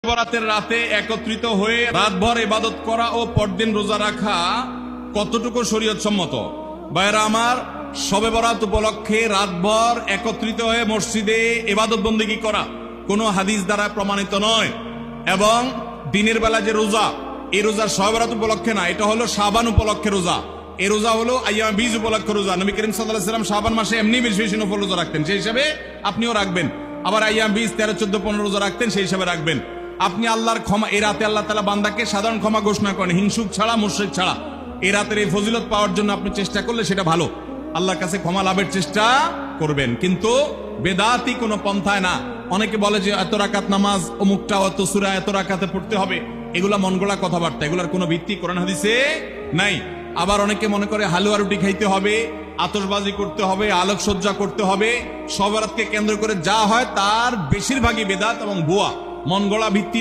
বরাতের রাতে একত্রিত হয়ে রাতভর ইবাদত করা ও পরদিন রোজা রাখা কতটুকু শরীয়ত সম্মত? ভাইরা আমার, শবে বরাত উপলক্ষে রাতভর একত্রিত হয়ে মসজিদে ইবাদত বন্দেগী করা কোনো হাদিস দ্বারা প্রমাণিত নয়। এবং দিনের বেলা যে রোজা, এই রোজা শবে বরাত উপলক্ষে না, এটা হলো শাবান উপলক্ষে রোজা। এই রোজা হলো আইয়াম বীজ উপলক্ষে রোজা। নবী করিম সাল্লাল্লাহু আলাইহি ওয়াসাল্লাম শাবান মাসে এমনি বেশি বেশি নফল রোজা রাখতেন, সেই হিসাবে আপনিও রাখবেন। আবার আইয়াম বীজ 13, 14, 15 রোজা রাখতেন, সেই হিসাবে রাখবেন। আপনি আল্লাহর ক্ষমা, এই রাতে আল্লাহ তাআলা বান্দাকে সাধারণ ক্ষমা ঘোষণা করেন, হিংসুক ছাড়া, মুশরিক ছাড়া। এই রাতের এই ফজিলত পাওয়ার জন্য আপনি চেষ্টা করলে সেটা ভালো, আল্লাহর কাছে ক্ষমা লাভের চেষ্টা করবেন, কিন্তু বেদাতি কোনো পন্থায় না। অনেকে বলে যে এত রাকাত নামাজ, অমুকটা অত সূরা এত রাকাতে পড়তে হবে, এগুলা মনগড়া কথাবার্তা, এগুলার কোনো ভিত্তি কোরআন হাদিসে নাই। আবার অনেকে মনে করে হালুয়া রুটি খাইতে হবে, আতশবাজি করতে হবে, আলোকসজ্জা করতে হবে। শবে বরাতকে কেন্দ্র করে যা হয় তার বেশিরভাগই বেদাত এবং ভুয়া, মনগড়া ভিত্তি।